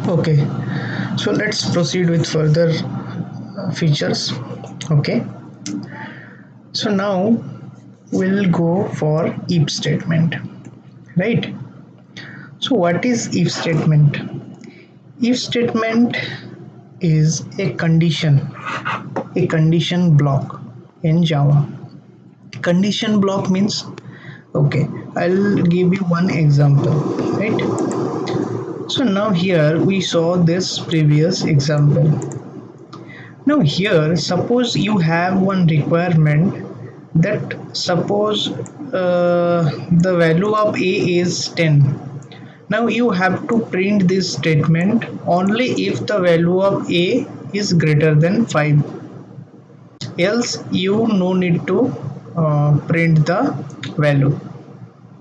Okay, so let's proceed with further features. Okay, so now we'll go for if statement, right? So what is if statement? If statement is a condition block in Java. Condition block means, okay, I'll give you one example, right? So now here we saw this previous example. Now here suppose you have one requirement that suppose the value of a is 10. Now you have to print this statement only if the value of a is greater than 5, else you no need to print the value,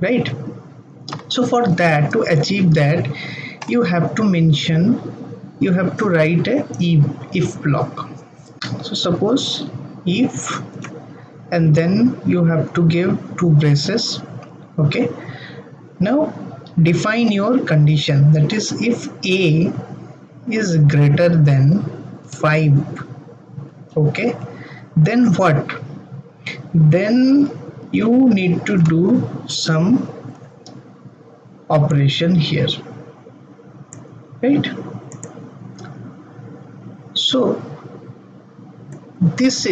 right? So for that, to achieve that, you have to mention, you have to write a if block. So suppose if, and then you have to give two braces. Okay, now define your condition, that is if a is greater than 5. Okay, then what? Then you need to do some operation here, right? So this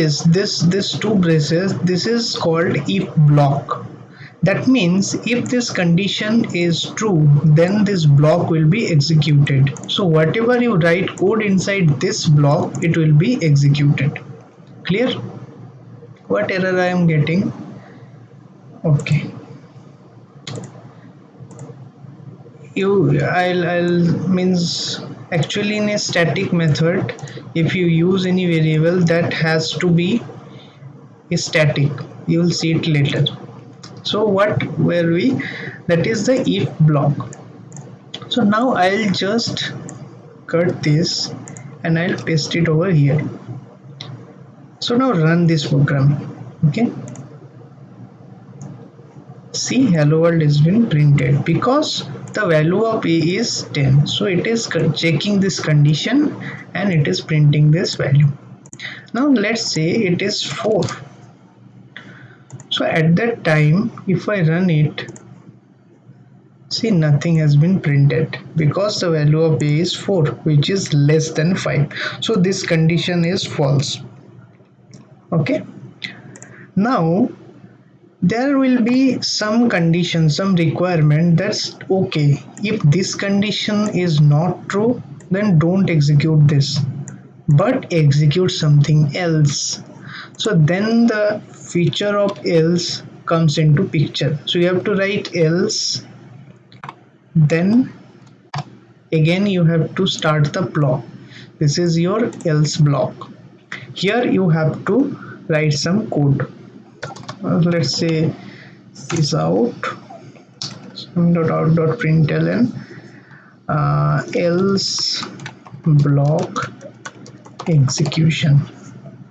two braces, this is called if block. That means if this condition is true, then this block will be executed. So whatever you write code inside this block, it will be executed. Clear? What error I am getting? Okay, I'll means actually in a static method, if you use any variable that has to be static, you will see it later. So what were we? That is the if block. So now I'll just cut this and I'll paste it over here. So now run this program. Okay, see hello world has been printed because the value of a is 10. So it is checking this condition and it is printing this value. Now let's say it is 4. So at that time, if I run it, see nothing has been printed because the value of a is 4, which is less than 5. So this condition is false. Okay, now there will be some condition, some requirement that's okay. If this condition is not true, then don't execute this, but execute something else. So then the feature of else comes into picture. So you have to write else, then again you have to start the block. This is your else block. Here you have to write some code. Let's say is out .out.println else block execution,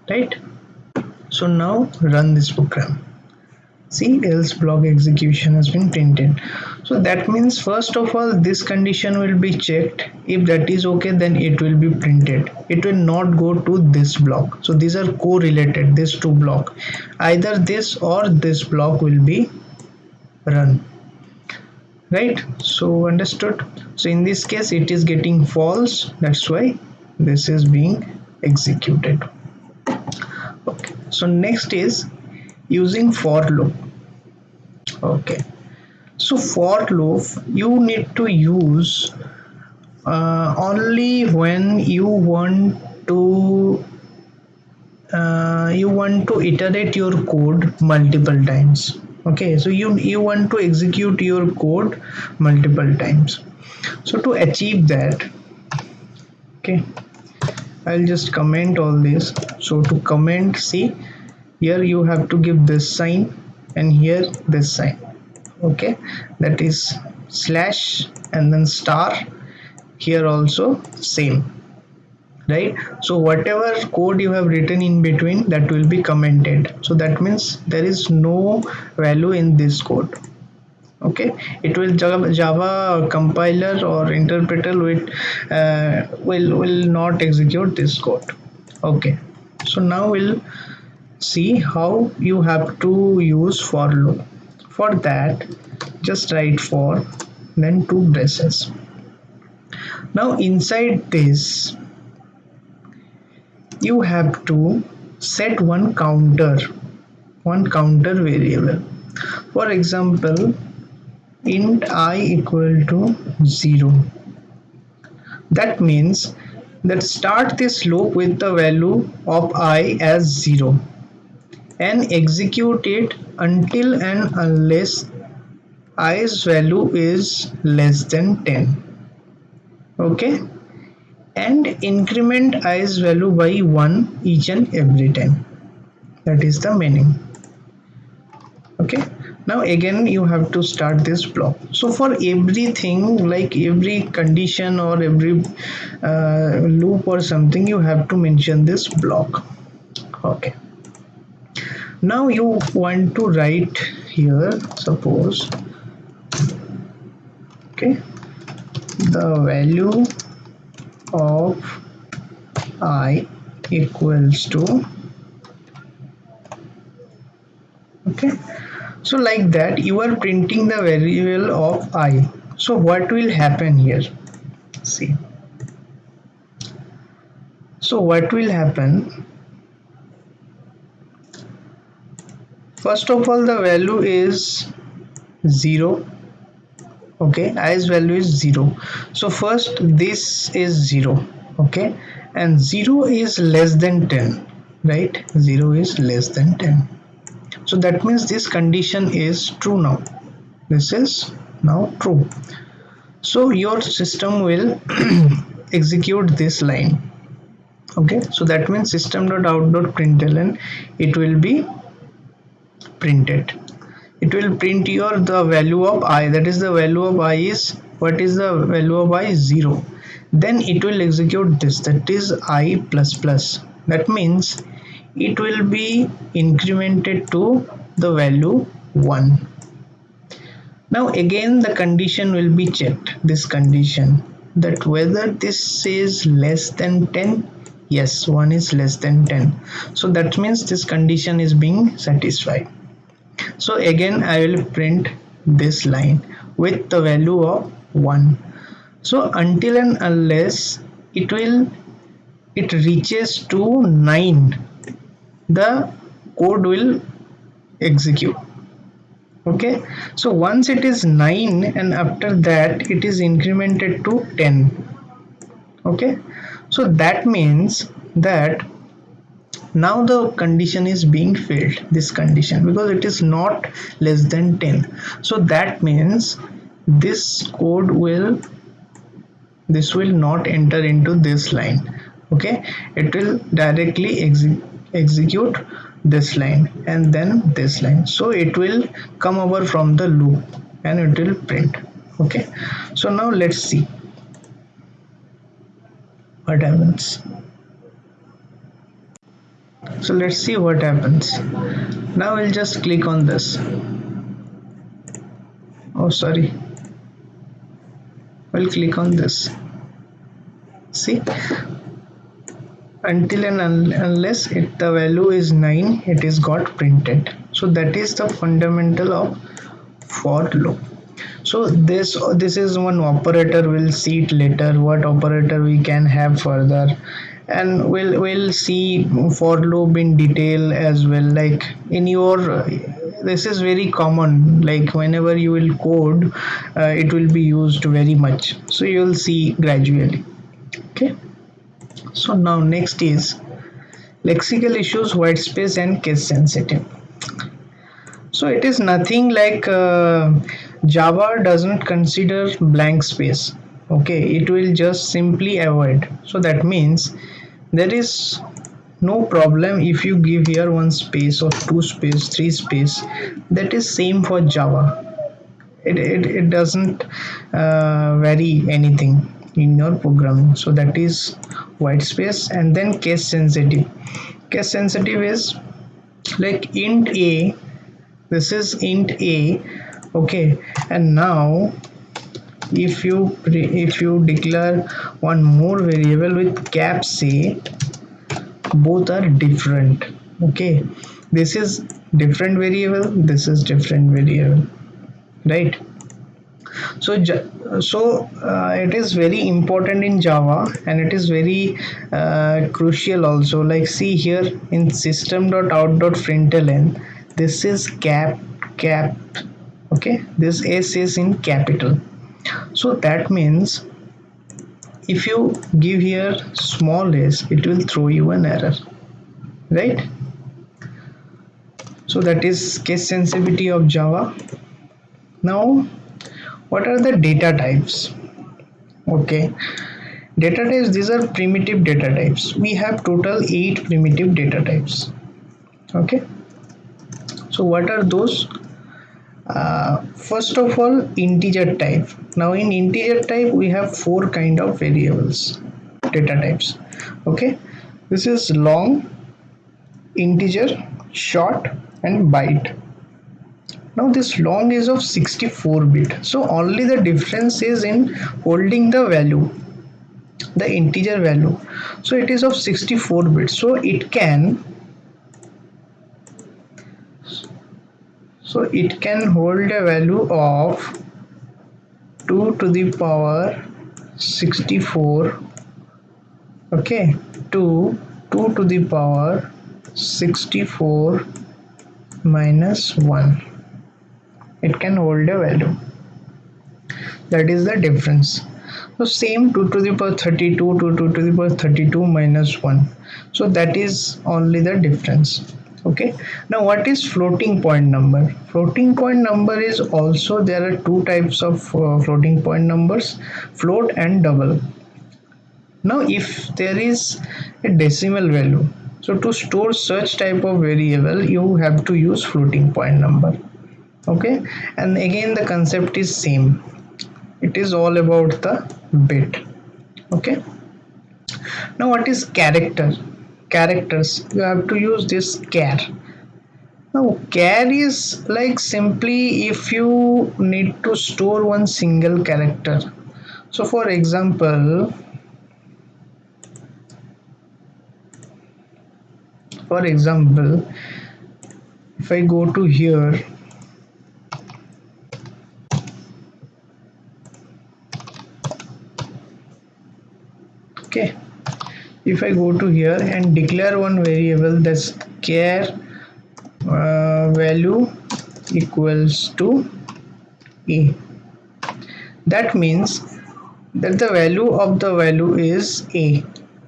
right? So now run this program. See, else block execution has been printed. So that means first of all this condition will be checked. If that is okay, then it will be printed. It will not go to this block. So these are correlated, these two block. Either this or this block will be run, right? So understood? So in this case it is getting false, that's why this is being executed. Okay, so next is using for loop. Okay, so for loop you need to use only when you want to iterate your code multiple times. Okay, so you want to execute your code multiple times. So to achieve that, okay, I'll just comment all this. So to comment, see here you have to give this sign and here this sign. Okay, that is slash and then star. Here also same, right? So whatever code you have written in between, that will be commented. So that means there is no value in this code. Okay, it will Java compiler or interpreter will not execute this code. Okay, so now we'll see how you have to use for loop. For that, just write for, then two braces. Now inside this you have to set one counter variable. For example, int I equal to 0. That means that start this loop with the value of I as 0 and execute it until and unless i's value is less than 10. Okay, and increment i's value by 1 each and every time. That is the meaning. Okay, now again you have to start this block. So for everything, like every condition or every loop or something, you have to mention this block. Okay, now you want to write here, suppose, okay, the value of I equals to, okay, so like that you are printing the variable of I. So what will happen here? See, so what will happen, first of all the value is 0. Okay, i's value is 0. So first this is 0. Okay, and 0 is less than 10, right? 0 is less than 10. So that means this condition is true now. This is now true. So your system will execute this line. Okay, so that means system.out.println, it will be printed. It will print your the value of I, that is the value of I is, what is the value of I? 0. Then it will execute this, that is I plus plus. That means it will be incremented to the value 1. Now again the condition will be checked, this condition, that whether this is less than 10. Yes, 1 is less than 10. So that means this condition is being satisfied. So again I will print this line with the value of 1. So until and unless it reaches to 9, the code will execute. Okay, so once it is 9 and after that it is incremented to 10. Okay, so that means that now the condition is being filled, this condition, because it is not less than 10. So that means this code will not enter into this line. Okay, it will directly execute this line and then this line. So it will come over from the loop and it will print. Okay, so now let's see what happens. So let's see what happens. Now we'll just click on this. Oh sorry, we'll click on this. See, until and unless the value is 9, it is got printed. So that is the fundamental of for loop. So this is one operator, we'll see it later what operator we can have further, and we'll see for loop in detail as well. Like in your this is very common, like whenever you will code, it will be used very much, so you will see gradually. Okay, so now next is lexical issues, white space and case sensitive. So it is nothing like Java doesn't consider blank space. Okay, it will just simply avoid. So that means there is no problem if you give here one space or two space, three space. That is same for Java. It doesn't vary anything in your programming. So that is white space. And then case sensitive. Case sensitive is like int a, this is int a, Okay, and now if you declare one more variable with cap say, both are different. Okay, this is different variable, this is different variable, right? So it is very important in Java, and it is very crucial also. Like, see here in system.out.println, this is cap. Okay, this s is in capital. So that means if you give here small s, it will throw you an error, right? So that is case sensitivity of Java. Now, what are the data types? Okay, data types, these are primitive data types. We have total 8 primitive data types. Okay, so what are those? First of all, integer type. Now in integer type we have 4 kind of variables, data types. Okay, this is long, integer, short, and byte. Now this long is of 64 bit, so only the difference is in holding the value, the integer value. So it is of 64 bits, so it can hold a value of 2 to the power 64. Okay, to 2 to the power 64 minus 1, it can hold a value. That is the difference. So same 2 to the power 32 to 2 to the power 32 minus 1. So that is only the difference. Okay, now what is floating point number? Floating point number is also, there are two types of floating point numbers, float and double. Now if there is a decimal value, so to store such type of variable you have to use floating point number. Okay, and again the concept is same, it is all about the bit. Okay, now what is characters? You have to use this char. Now char is like simply if you need to store one single character. So for example, if I go to here, okay, if I go to here and declare one variable, that's char value equals to a, that means that the value of the value is a.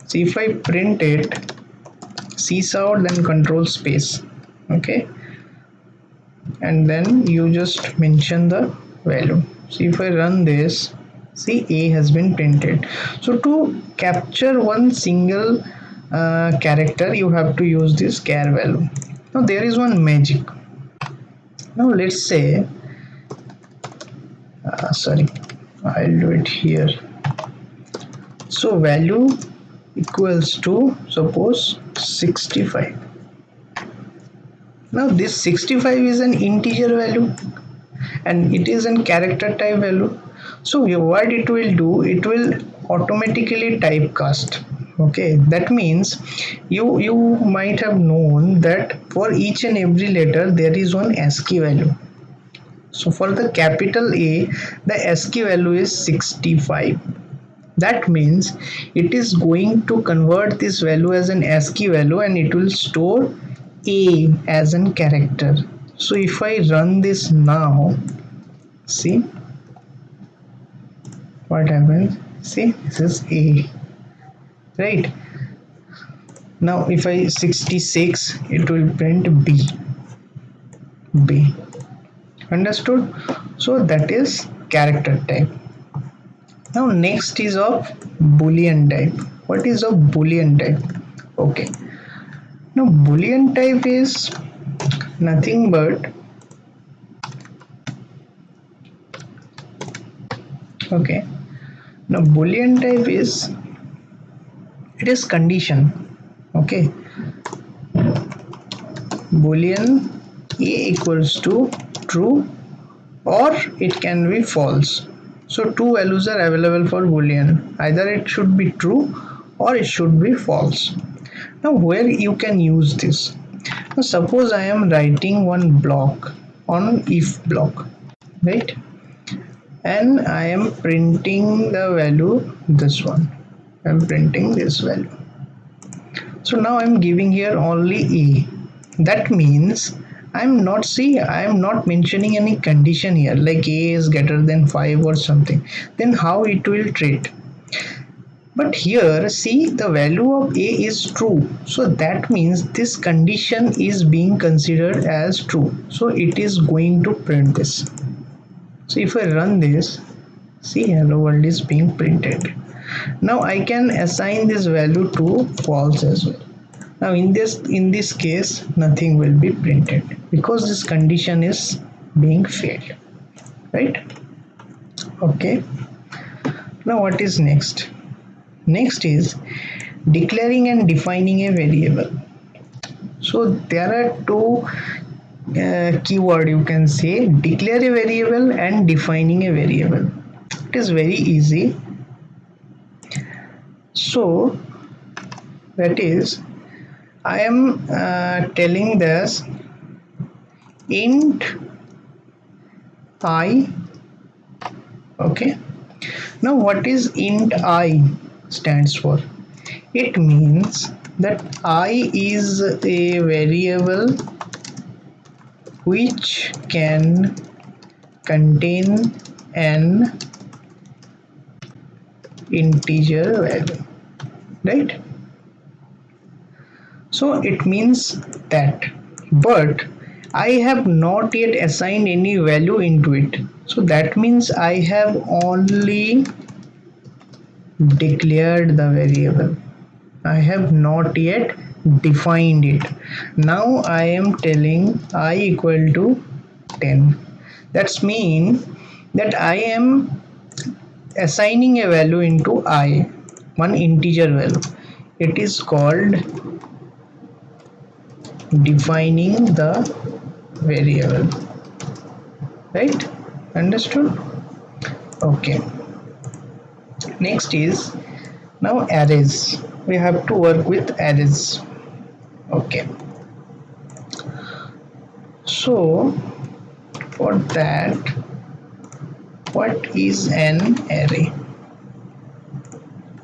So if I print it, out, then control space, okay, and then you just mention the value. So if I run this, see a has been printed. So to capture one single character, you have to use this char value. Now there is one magic. Now let's say sorry, I'll do it here. So value equals to suppose 65. Now this 65 is an integer value and it is an character type value. So what it will do, it will automatically typecast. Okay, that means you might have known that for each and every letter there is one ASCII value. So for the capital A, the ASCII value is 65. That means it is going to convert this value as an ASCII value and it will store A as an character. So if I run this now, see what happens. See, this is A, right? Now if I 66, it will print B. Understood? So that is character type. Now next is of Boolean type. What is of Boolean type? Okay. Now Boolean type is nothing but, okay. Now Boolean type is, it is condition. Okay. Boolean A equals to true or it can be false. So two values are available for boolean, either it should be true or it should be false. Now where you can use this, now suppose I am writing one block on if block, right, and I am printing the value, this one, I am printing this value. So now I'm giving here only a, that means I'm not mentioning any condition here like a is greater than 5 or something, then how it will treat. But here see, the value of a is true, so that means this condition is being considered as true, so it is going to print this. So if I run this, see, hello world is being printed. Now I can assign this value to false as well. Now in this case nothing will be printed because this condition is being failed, right? Okay, now what is next? Next is declaring and defining a variable. So there are two keyword, you can say, declare a variable and defining a variable. It is very easy. So that is, I am telling this int I. Okay, now what is int I stands for? It means that I is a variable which can contain an integer value, right? So it means that, but I have not yet assigned any value into it, so that means I have only declared the variable, I have not yet defined it. Now I am telling I equal to 10. That's mean that I am assigning a value into I, one integer value. It is called defining the variable, right? Understood? Okay. Next is now arrays. We have to work with arrays. Okay. So for that, what is an array?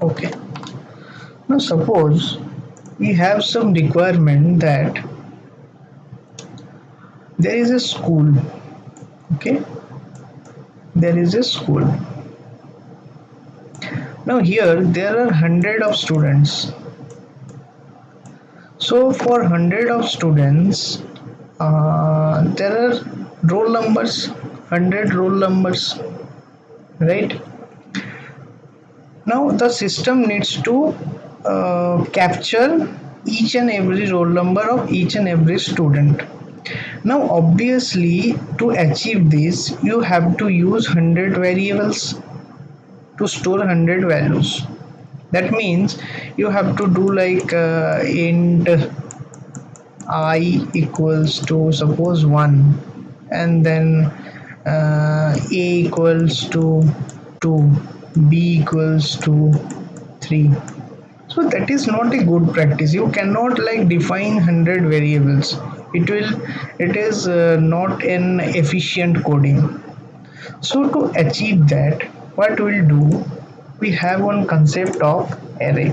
Okay. Now suppose we have some requirement that there is a school. Okay, there is a school. Now here there are 100 of students. So for 100 of students, there are roll numbers, 100 roll numbers, right? Now the system needs to capture each and every roll number of each and every student. Now obviously to achieve this you have to use 100 variables to store 100 values. That means you have to do like int I equals to suppose 1, and then a equals to 2, b equals to 3. So that is not a good practice. You cannot like define 100 variables. It is not an efficient coding. So to achieve that, what we'll do, we have one concept of array.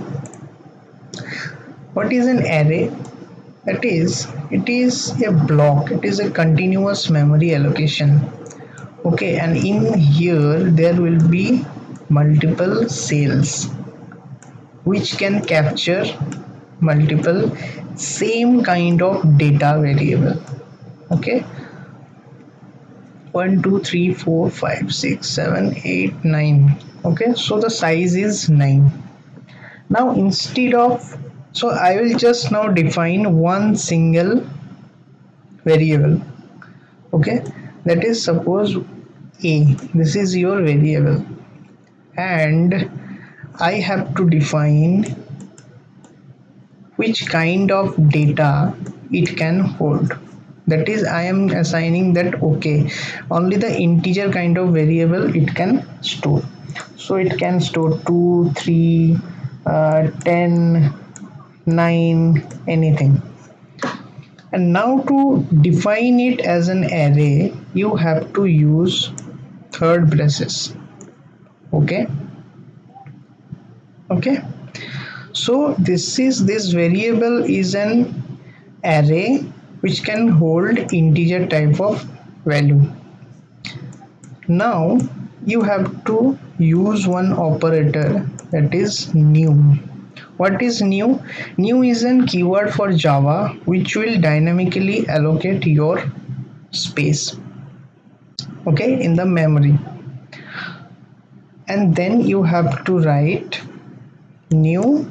What is an array? That is, it is a block, it is a continuous memory allocation. Okay, and in here there will be multiple cells which can capture multiple same kind of data variable. Okay, 1 2 3 4 5 6 7 8 9. Okay, so the size is 9. Now instead of, so I will just now define one single variable. Okay, that is suppose a, this is your variable, and I have to define which kind of data it can hold. that is I am assigning that okay, only the integer kind of variable it can store. So it can store 2, 3, 10, 9, anything. And now to define it as an array, you have to use third braces. Okay. Okay. So this variable is an array which can hold integer type of value. Now you have to use one operator, that is new. What is new? New is an keyword for Java which will dynamically allocate your space, okay, in the memory. And then you have to write new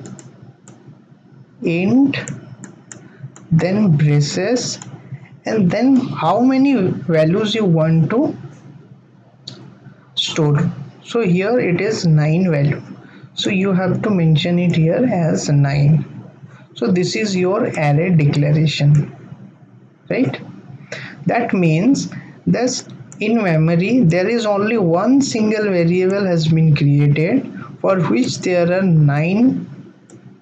int, then braces, and then how many values you want to store. So here it is 9 value, so you have to mention it here as 9. So this is your array declaration, right? That means that in memory there is only one single variable has been created for which there are 9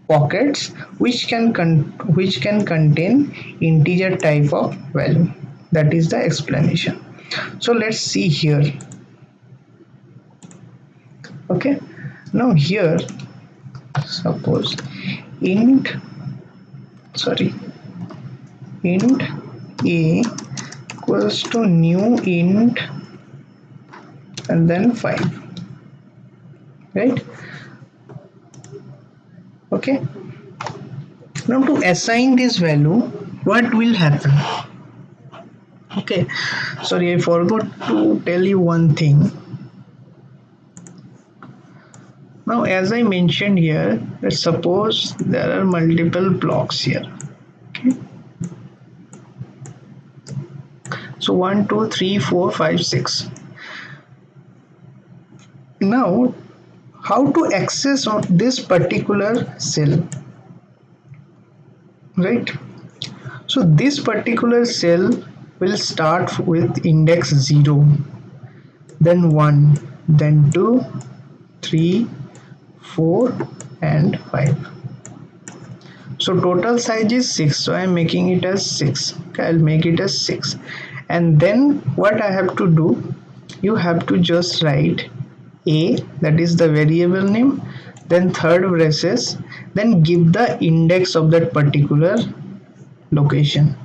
pockets which can contain integer type of value. That is the explanation. So let's see here. Okay, now here suppose int a equals to new int and then 5, right? Okay, now to assign this value, what will happen? Okay, sorry, I forgot to tell you one thing. Now as I mentioned here, let's suppose there are multiple blocks here. Okay, so 1 2 3 4 5 6. Now how to access on this particular cell, right? So this particular cell will start with index 0, then 1, then 2, 3, 4 and 5. So total size is 6, so I am making it as 6. Okay, I'll make it as 6. And then what I have to do, you have to just write a, that is the variable name, then third braces, then give the index of that particular location.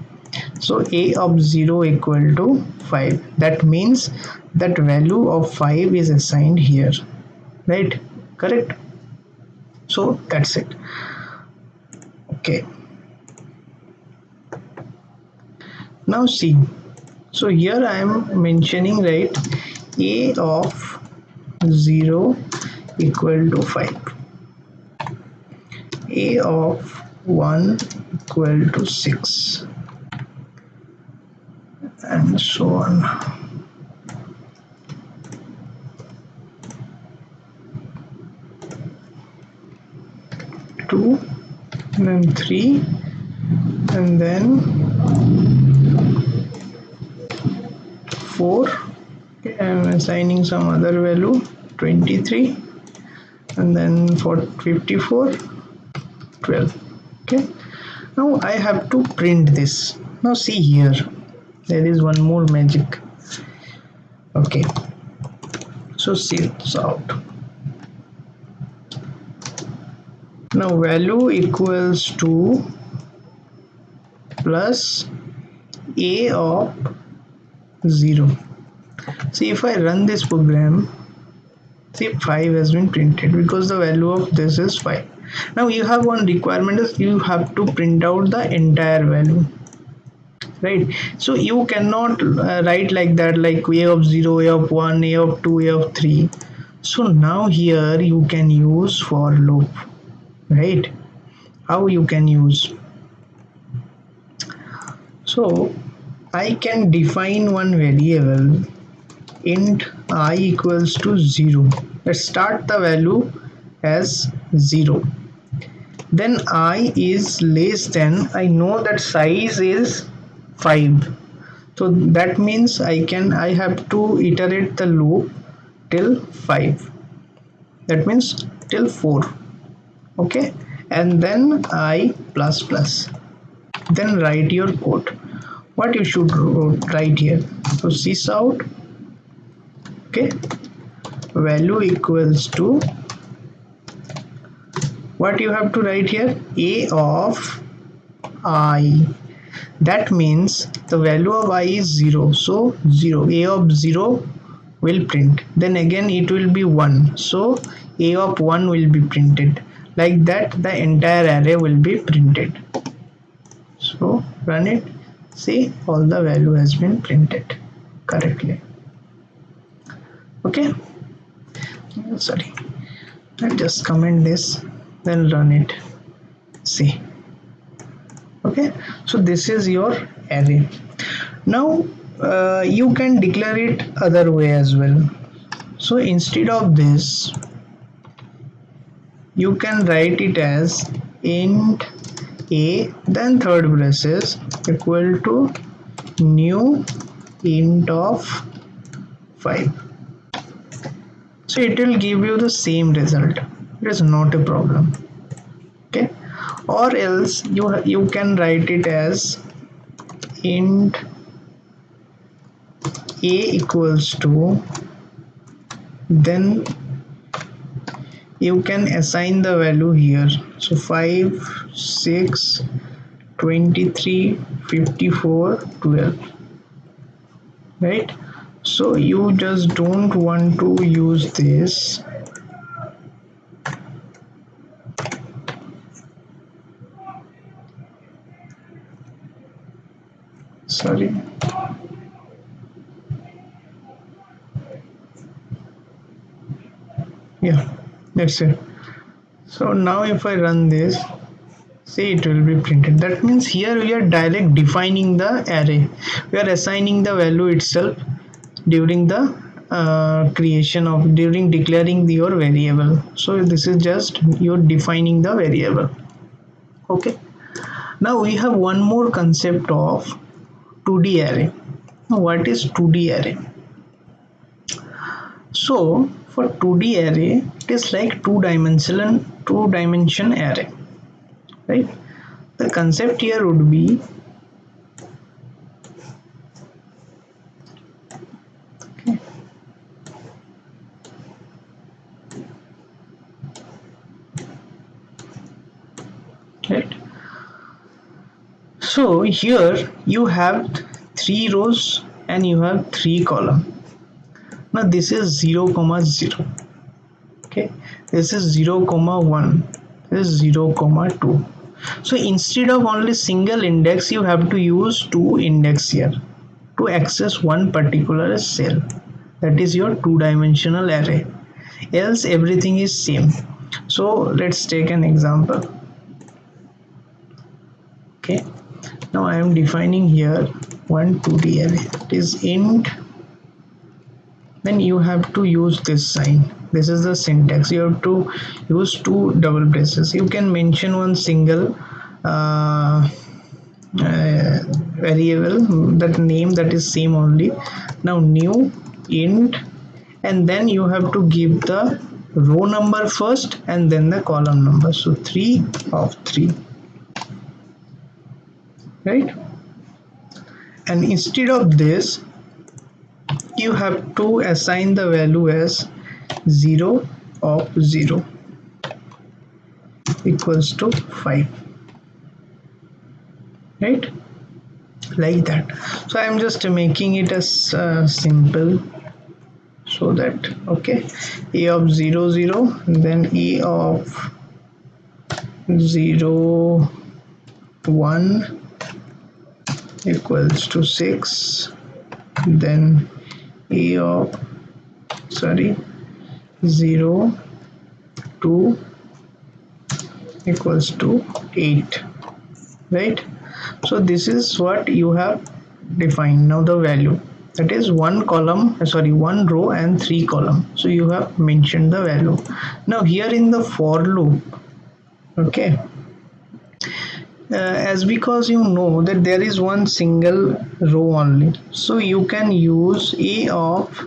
So a of 0 equal to 5. That means that value of 5 is assigned here, right? Correct. So that's it. Okay, now see, so here I am mentioning, right, a of 0 equal to 5, a of 1 equal to 6 and so on. Two and then 3 and then 4. Okay, I am assigning some other value 23 and then for 54 12. Okay, now I have to print this. Now see here, there is one more magic. Okay, so see this out. Now value equals to plus a of 0. See, if I run this program, see 5 has been printed because the value of this is 5. Now you have one requirement, is you have to print out the entire value, right? So you cannot write like that, like a of 0, a of 1, a of 2, a of 3. So now here you can use for loop, right? How you can use? So I can define one variable int I equals to 0. Let's start the value as 0. Then I is less than, I know that size is 5. So that means I have to iterate the loop till 5. That means till 4. Okay, and then I plus plus. Then write your code. What you should write here? So sys out, okay, value equals to, what you have to write here, a of I. That means the value of I is 0, so 0, a of 0 will print, then again it will be 1, so a of 1 will be printed. Like that the entire array will be printed. So run it, see, all the value has been printed correctly. Okay, sorry, I'll just comment this, then run it, see. Okay, so this is your array. Now you can declare it other way as well. So instead of this, you can write it as int a, then third braces equal to new int of 5. So it will give you the same result. It is not a problem. Okay, or else you can write it as int a equals to, then you can assign the value here. So 5, 6, 23, 54, 12. Right, so you just don't want to use this. Sorry, yeah, that's it. So now if I run this, see, it will be printed. That means here we are direct defining the array, we are assigning the value itself during the during declaring your variable. So this is just you're defining the variable. Okay, now we have one more concept of 2D array. Now what is 2D array? So for 2D array, it is like two dimension array, right? The concept here would be, okay, right? So here you have 3 rows and you have 3 columns. Now this is 0 comma 0. Okay, this is 0 comma 1, this is 0 comma 2. So instead of only single index, you have to use 2 index here to access one particular cell. That is your two-dimensional array. Else everything is same. So let's take an example. Okay, now I am defining here one 2D array. It is int, then you have to use this sign. This is the syntax. You have to use 2 double braces. You can mention one single variable, that name that is same only. Now new int, and then you have to give the row number first and then the column number. So 3 of 3, right? And instead of this, you have to assign the value as 0 of 0 equals to 5, right? Like that. So I am just making it as simple, so that, okay, a of 0 0, then a of 0 1 equals to 6, then a of 0 2 equals to 8, right? So this is what you have defined. Now the value, that is one row and 3 column, so you have mentioned the value. Now here in the for loop, okay, as because you know that there is one single row only, so you can use a of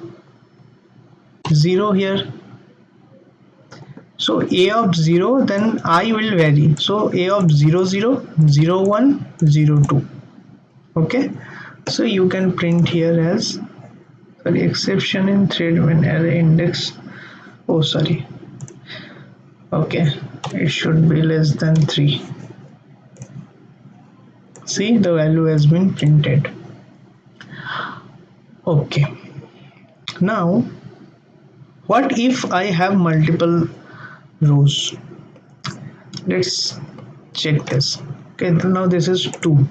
0 here. So a of 0, then I will vary, so a of 0 0 0 1 0 2. Okay, so you can print here as, sorry, exception in thread when array index, oh sorry, okay, it should be less than 3. See, the value has been printed. Okay, now what if I have multiple rows? Let's check this. Okay, now this is 2,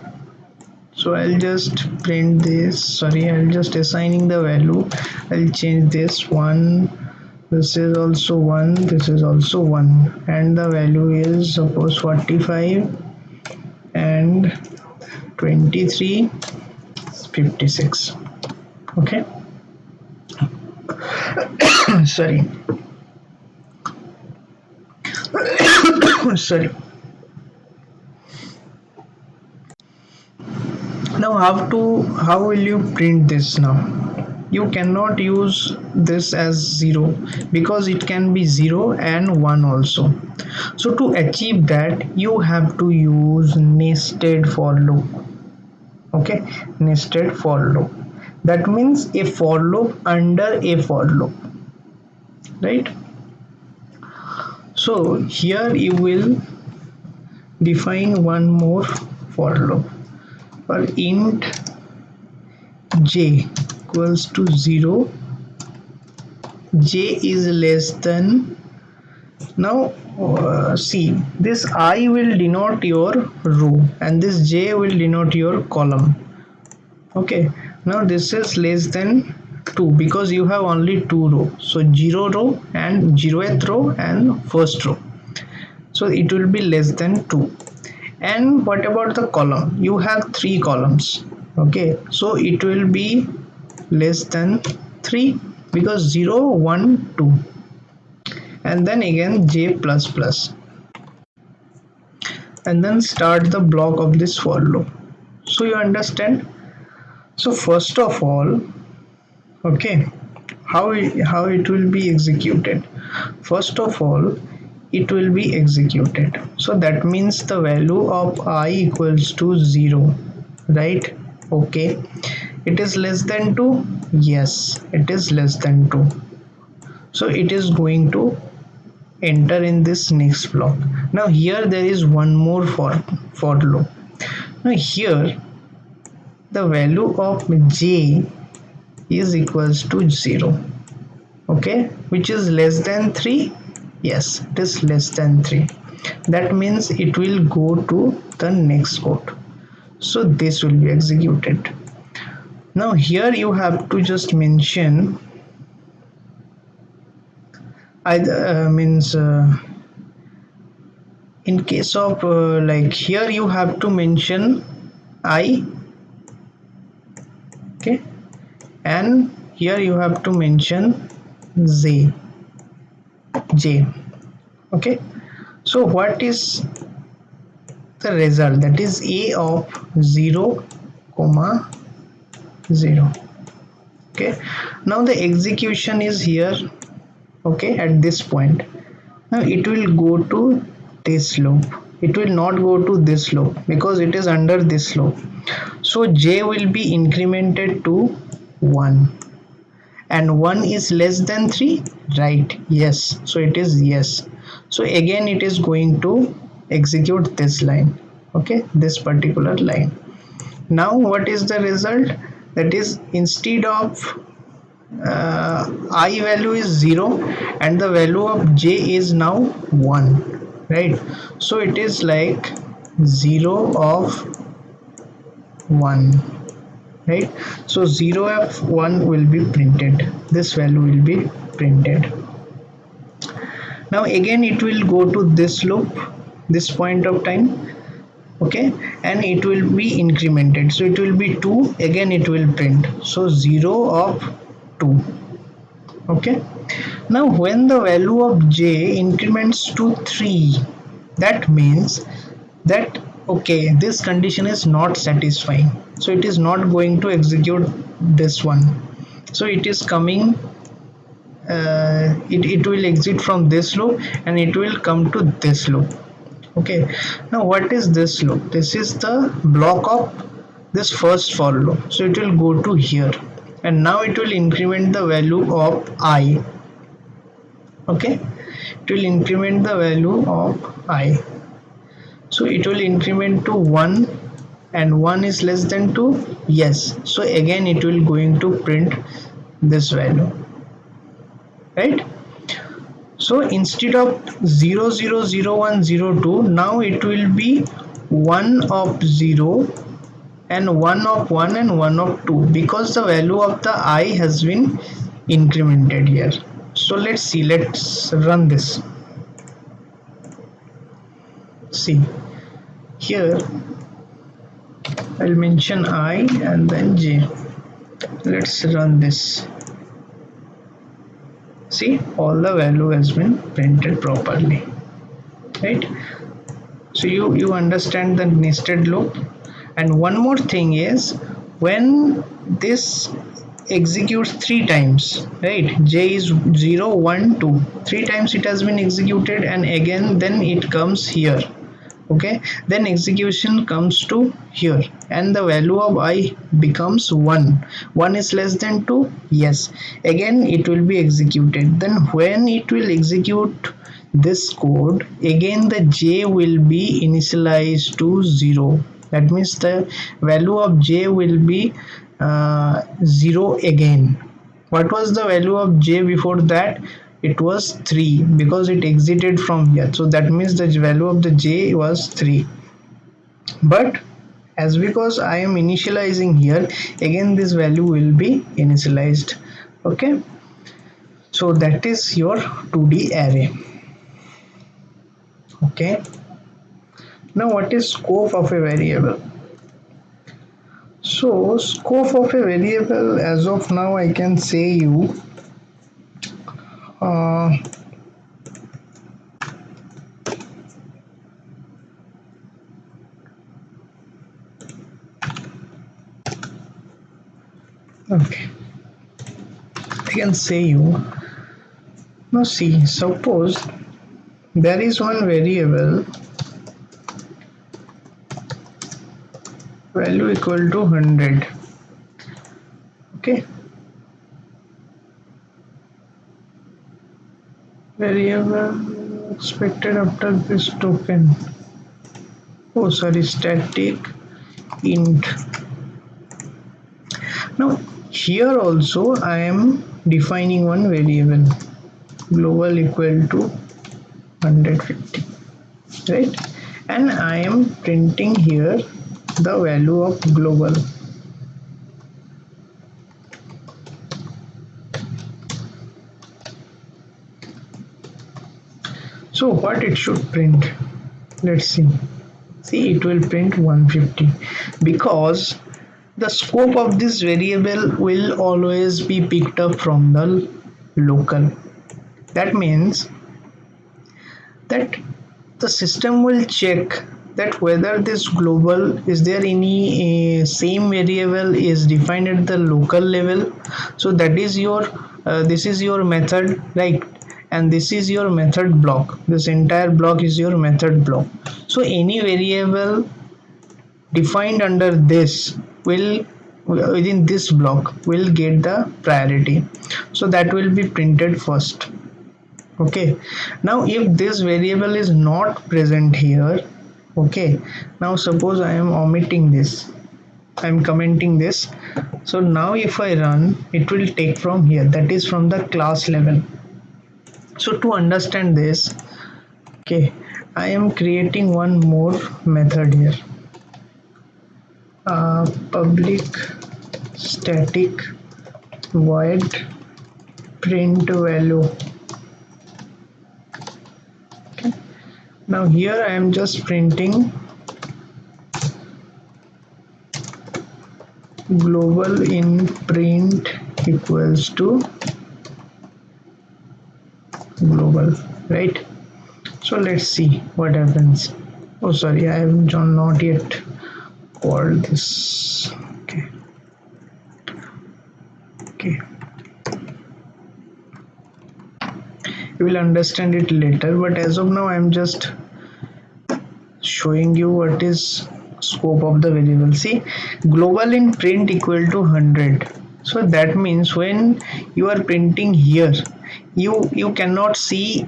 so I'll just print this, sorry, I'll just assigning the value, I'll change this 1, this is also 1, this is also 1, and the value is suppose 45 and 23 56. Okay. Sorry. Sorry. Now how will you print this now? You cannot use this as 0 because it can be 0 and 1 also. So to achieve that, you have to use nested for loop. Okay, nested for loop, that means a for loop under a for loop, right? So here you will define one more for loop for int j equals to 0, j is less than, now see, this I will denote your row and this j will denote your column. Okay, now this is less than 2 because you have only 2 row, so 0 row and 0th row and first row, so it will be less than 2. And what about the column? You have 3 columns. Okay, so it will be less than 3 because 0 1 2, and then again j plus plus, and then start the block of this for loop. So you understand? So first of all, okay, how it will be executed? First of all, it will be executed, so that means the value of I equals to 0, right? Okay, it is less than 2, yes, it is less than 2, so it is going to enter in this next block. Now here there is one more for loop. Now here the value of j is equals to 0, okay, which is less than 3, yes, it is less than 3, that means it will go to the next code, so this will be executed. Now here you have to just mention either means in case of like here you have to mention I, okay, and here you have to mention j, okay. So what is the result? That is a of 0 comma 0. Okay, now the execution is here, okay, at this point. Now it will go to this loop, it will not go to this loop because it is under this loop, so j will be incremented to 1, and 1 is less than 3, right? Yes, so it is yes, so again it is going to execute this line, okay, this particular line. Now what is the result? That is, instead of I value is 0 and the value of j is now 1, right? So it is like 0 of 1, right? So 0 of 1 will be printed, this value will be printed. Now again it will go to this loop, this point of time, okay, and it will be incremented, so it will be 2, again it will print, so 0 of 2, okay. Now when the value of j increments to 3, that means that, okay, this condition is not satisfying, so it is not going to execute this one. So it is coming, it will exit from this loop and it will come to this loop. Okay, now what is this loop? This is the block of this first for loop, so it will go to here and now it will increment the value of I. Okay, it will increment the value of I, so it will increment to 1 and 1 is less than 2, yes, so again it will going to print this value, right? So instead of 0 0 0 1 0 2, now it will be 1 of 0 and 1 of 1 and 1 of 2, because the value of the I has been incremented here. So let's see, let's run this. See here, I'll mention I and then J. Let's run this. See, all the value has been printed properly, right? So you understand the nested loop. And one more thing is, when this executes 3 times, right? J is 0 1 2, 3 times it has been executed and again then it comes here. Okay, then execution comes to here and the value of I becomes 1. 1 is less than 2, yes, again it will be executed. Then when it will execute this code, again the J will be initialized to 0. That means the value of J will be 0 again. What was the value of J before that? It was 3 because it exited from here, so that means the value of the J was 3. But as because I am initializing here, again this value will be initialized. Okay, so that is your 2D array. Okay, now what is scope of a variable? So scope of a variable, as of now I can say you okay, I can say you, now see, suppose there is one variable value equal to 100. Okay, variable expected after this token, oh sorry, static int. Now here also I am defining one variable global equal to 150, right? And I am printing here the value of global. So what it should print? Let's see. See, it will print 150 because the scope of this variable will always be picked up from the local. That means that the system will check that whether this global, is there any same variable is defined at the local level. So that is your this is your method, right? And this is your method block. This entire block is your method block. So any variable defined under this will, within this block, will get the priority, so that will be printed first. Okay, now if this variable is not present here, okay, now suppose I am omitting this, I am commenting this, so now if I run, it will take from here, that is from the class level. So to understand this, okay, I am creating one more method here, public static void print value. Okay, now here I am just printing global in print equals to global, right? So let's see what happens. Oh, sorry, I have not yet called this. Okay, okay. You will understand it later, but as of now, I'm just showing you what is scope of the variable. See, global in print equal to 100. So that means when you are printing here, you cannot see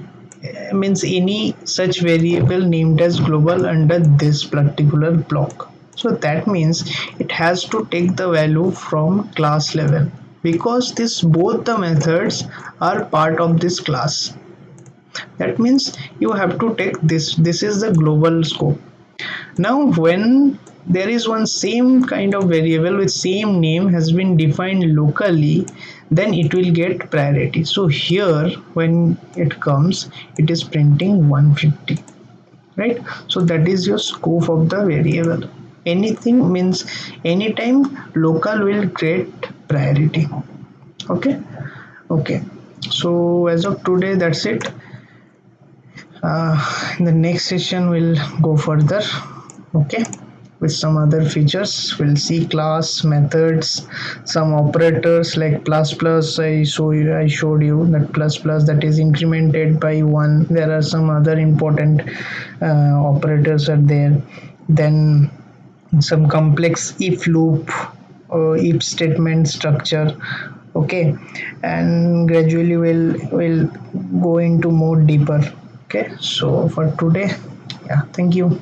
means any such variable named as global under this particular block. So that means it has to take the value from class level, because this both the methods are part of this class. That means you have to take this is the global scope. Now when there is one same kind of variable with same name has been defined locally, then it will get priority. So here when it comes, it is printing 150, right? So that is your scope of the variable. Anything means anytime local will get priority. Okay, okay. So as of today, that's it. In the next session we'll go further, okay, with some other features. We'll see class methods, some operators like plus plus. I showed you that plus plus that is incremented by one. There are some other important operators are there. Then some complex if loop or if statement structure, okay, and gradually we'll go into more deeper. Okay, so for today, yeah, thank you.